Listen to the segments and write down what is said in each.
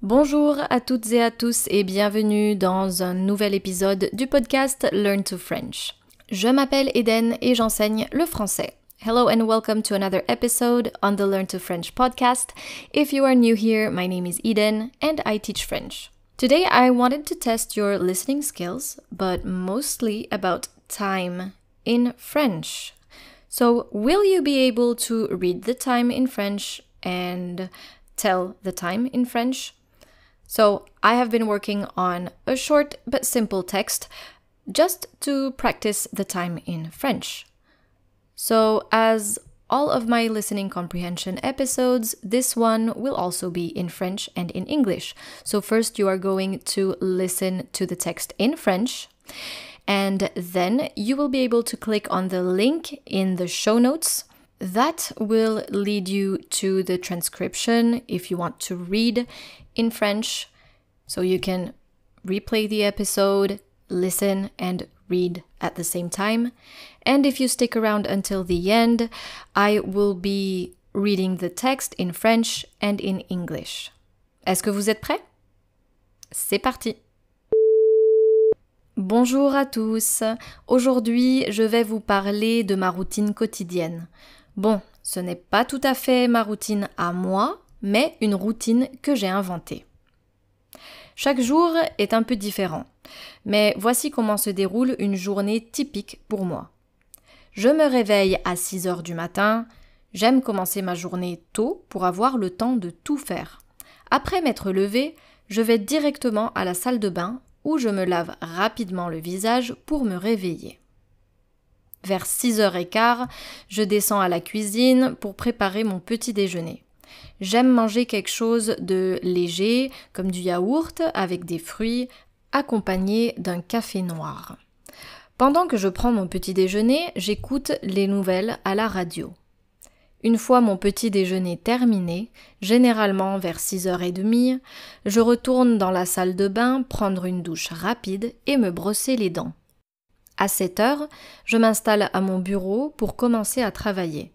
Bonjour à toutes et à tous et bienvenue dans un nouvel épisode du podcast Learn to French. Je m'appelle Eden et j'enseigne le français. Hello and welcome to another episode on the Learn to French podcast. If you are new here, my name is Eden and I teach French. Today I wanted to test your listening skills, but mostly about time in French. So, will you be able to read the time in French and tell the time in French? So, I have been working on a short but simple text just to practice the time in French. So, as all of my listening comprehension episodes, this one will also be in French and in English. So first you are going to listen to the text in French, and then you will be able to click on the link in the show notes. That will lead you to the transcription if you want to read in French. So you can replay the episode, listen and read at the same time. And if you stick around until the end, I will be reading the text in French and in English. Est-ce que vous êtes prêts? C'est parti! Bonjour à tous. Aujourd'hui, je vais vous parler de ma routine quotidienne. Bon, ce n'est pas tout à fait ma routine à moi, mais une routine que j'ai inventée. Chaque jour est un peu différent, mais voici comment se déroule une journée typique pour moi. Je me réveille à 6 heures du matin, j'aime commencer ma journée tôt pour avoir le temps de tout faire. Après m'être levée, je vais directement à la salle de bain où je me lave rapidement le visage pour me réveiller. Vers 6h15, je descends à la cuisine pour préparer mon petit déjeuner. J'aime manger quelque chose de léger, comme du yaourt avec des fruits, accompagné d'un café noir. Pendant que je prends mon petit déjeuner, j'écoute les nouvelles à la radio. Une fois mon petit déjeuner terminé, généralement vers 6h30, je retourne dans la salle de bain prendre une douche rapide et me brosser les dents. À 7h, je m'installe à mon bureau pour commencer à travailler.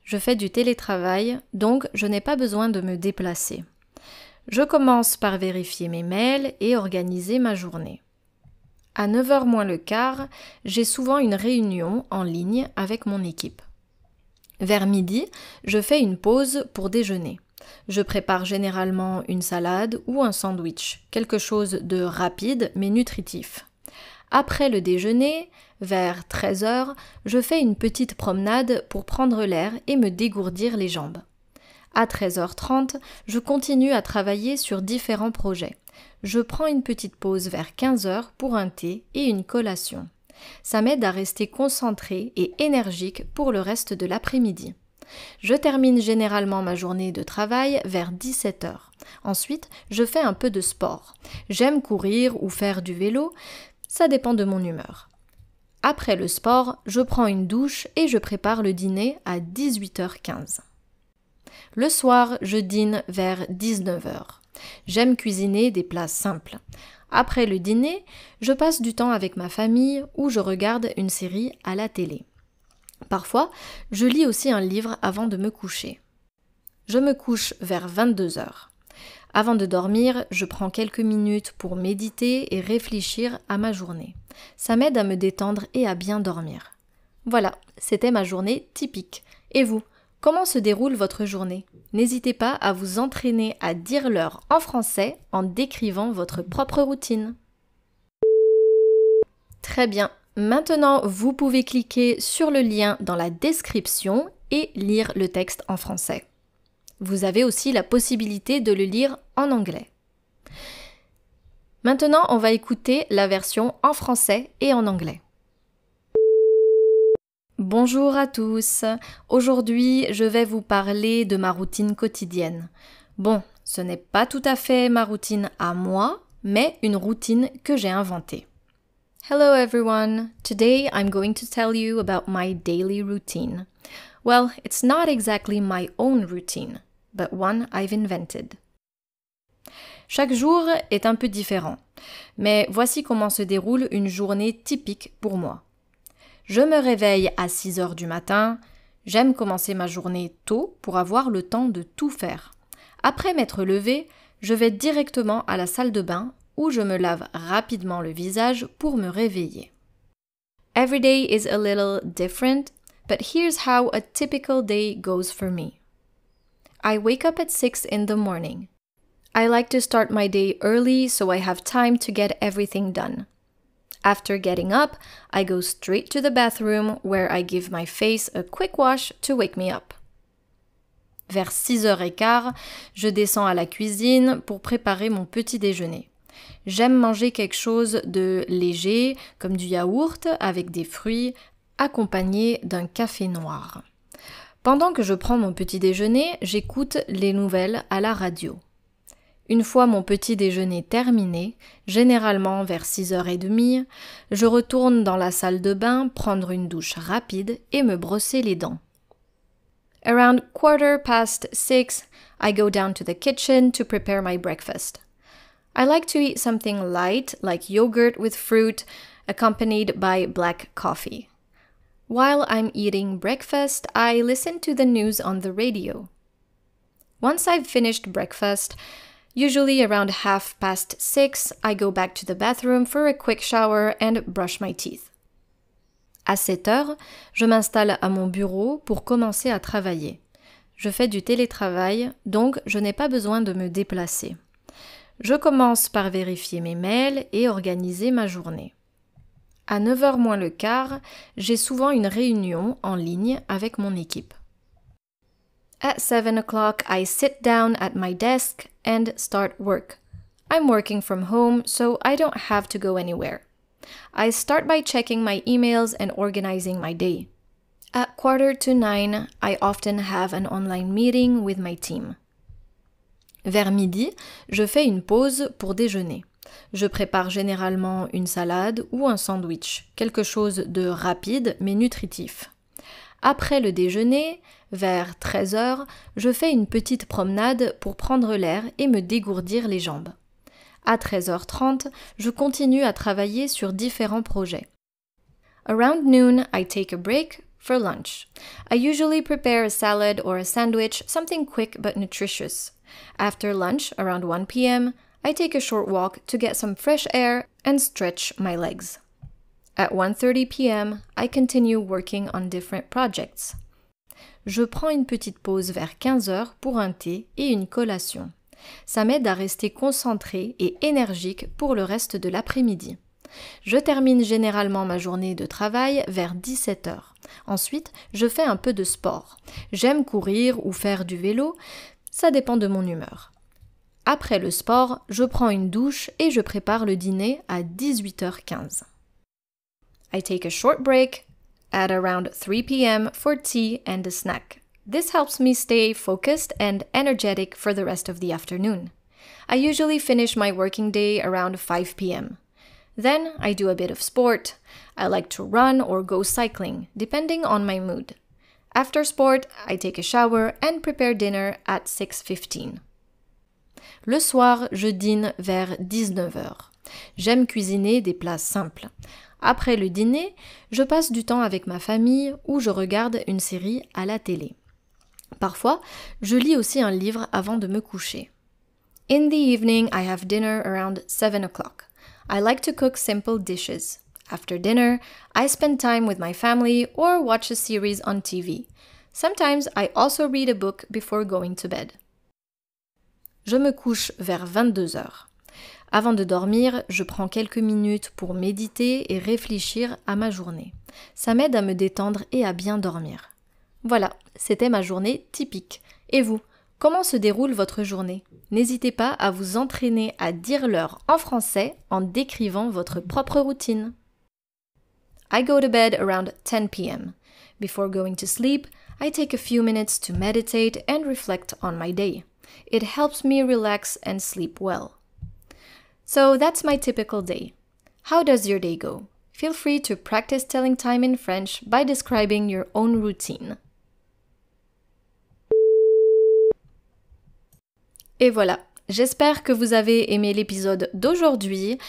Je fais du télétravail, donc je n'ai pas besoin de me déplacer. Je commence par vérifier mes mails et organiser ma journée. À 9h moins le quart, j'ai souvent une réunion en ligne avec mon équipe. Vers midi, je fais une pause pour déjeuner. Je prépare généralement une salade ou un sandwich, quelque chose de rapide mais nutritif. Après le déjeuner, vers 13h, je fais une petite promenade pour prendre l'air et me dégourdir les jambes. À 13h30, je continue à travailler sur différents projets. Je prends une petite pause vers 15h pour un thé et une collation. Ça m'aide à rester concentrée et énergique pour le reste de l'après-midi. Je termine généralement ma journée de travail vers 17h. Ensuite, je fais un peu de sport. J'aime courir ou faire du vélo, ça dépend de mon humeur. Après le sport, je prends une douche et je prépare le dîner à 18h15. Le soir, je dîne vers 19h. J'aime cuisiner des plats simples. Après le dîner, je passe du temps avec ma famille ou je regarde une série à la télé. Parfois, je lis aussi un livre avant de me coucher. Je me couche vers 22h. Avant de dormir, je prends quelques minutes pour méditer et réfléchir à ma journée. Ça m'aide à me détendre et à bien dormir. Voilà, c'était ma journée typique. Et vous, comment se déroule votre journée? N'hésitez pas à vous entraîner à dire l'heure en français en décrivant votre propre routine. Très bien. Maintenant, vous pouvez cliquer sur le lien dans la description et lire le texte en français. Vous avez aussi la possibilité de le lire en anglais. Maintenant, on va écouter la version en français et en anglais. Bonjour à tous. Aujourd'hui, je vais vous parler de ma routine quotidienne. Bon, ce n'est pas tout à fait ma routine à moi, mais une routine que j'ai inventée. Hello everyone. Today I'm going to tell you about my daily routine. Well, it's not exactly my own routine, but one I've invented. Chaque jour est un peu différent, mais voici comment se déroule une journée typique pour moi. Je me réveille à 6 heures du matin, j'aime commencer ma journée tôt pour avoir le temps de tout faire. Après m'être levée, je vais directement à la salle de bain où je me lave rapidement le visage pour me réveiller. Every day is a little different, but here's how a typical day goes for me. I wake up at 6 in the morning. I like to start my day early so I have time to get everything done. After getting up, I go straight to the bathroom where I give my face a quick wash to wake me up. Vers 6h15, je descends à la cuisine pour préparer mon petit déjeuner. J'aime manger quelque chose de léger, comme du yaourt avec des fruits, accompagné d'un café noir. Pendant que je prends mon petit déjeuner, j'écoute les nouvelles à la radio. Une fois mon petit déjeuner terminé, généralement vers 6h30, je retourne dans la salle de bain prendre une douche rapide et me brosser les dents. Around 6:15, I go down to the kitchen to prepare my breakfast. I like to eat something light like yogurt with fruit, accompanied by black coffee. While I'm eating breakfast, I listen to the news on the radio. Once I've finished breakfast, usually around 6:30, I go back to the bathroom for a quick shower and brush my teeth. À 7h, je m'installe à mon bureau pour commencer à travailler. Je fais du télétravail, donc je n'ai pas besoin de me déplacer. Je commence par vérifier mes mails et organiser ma journée. À 9h moins le quart, j'ai souvent une réunion en ligne avec mon équipe. At 7:00, I sit down at my desk and start work. I'm working from home, so I don't have to go anywhere. I start by checking my emails and organizing my day. At 8:45, I often have an online meeting with my team. Vers midi, je fais une pause pour déjeuner. Je prépare généralement une salade ou un sandwich, quelque chose de rapide mais nutritif. Après le déjeuner, vers 13h, je fais une petite promenade pour prendre l'air et me dégourdir les jambes. À 13h30, je continue à travailler sur différents projets. Around noon, I take a break for lunch. I usually prepare a salad or a sandwich, something quick but nutritious. After lunch, around 1 p.m., I take a short walk to get some fresh air and stretch my legs. At 1:30 p.m., I continue working on different projects. Je prends une petite pause vers 15h pour un thé et une collation. Ça m'aide à rester concentré et énergique pour le reste de l'après-midi. Je termine généralement ma journée de travail vers 17h. Ensuite, je fais un peu de sport. J'aime courir ou faire du vélo, ça dépend de mon humeur. Après le sport, je prends une douche et je prépare le dîner à 18h15. I take a short break at around 3 p.m. for tea and a snack. This helps me stay focused and energetic for the rest of the afternoon. I usually finish my working day around 5 p.m. Then I do a bit of sport. I like to run or go cycling, depending on my mood. After sport, I take a shower and prepare dinner at 6:15. Le soir, je dîne vers 19h. J'aime cuisiner des plats simples. Après le dîner, je passe du temps avec ma famille ou je regarde une série à la télé. Parfois, je lis aussi un livre avant de me coucher. In the evening, I have dinner around 7:00. I like to cook simple dishes. After dinner, I spend time with my family or watch a series on TV. Sometimes I also read a book before going to bed. Je me couche vers 22h. Avant de dormir, je prends quelques minutes pour méditer et réfléchir à ma journée. Ça m'aide à me détendre et à bien dormir. Voilà, c'était ma journée typique. Et vous, comment se déroule votre journée? N'hésitez pas à vous entraîner à dire l'heure en français en décrivant votre propre routine. I go to bed around 10 p.m. Before going to sleep, I take a few minutes to meditate and reflect on my day. It helps me relax and sleep well. So that's my typical day. How does your day go? Feel free to practice telling time in French by describing your own routine. Et voilà, j'espère que vous avez aimé l'épisode d'aujourd'hui.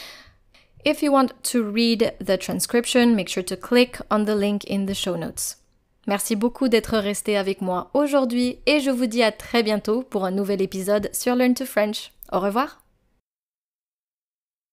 If you want to read the transcription, make sure to click on the link in the show notes. Merci beaucoup d'être resté avec moi aujourd'hui et je vous dis à très bientôt pour un nouvel épisode sur Learn to French. Au revoir.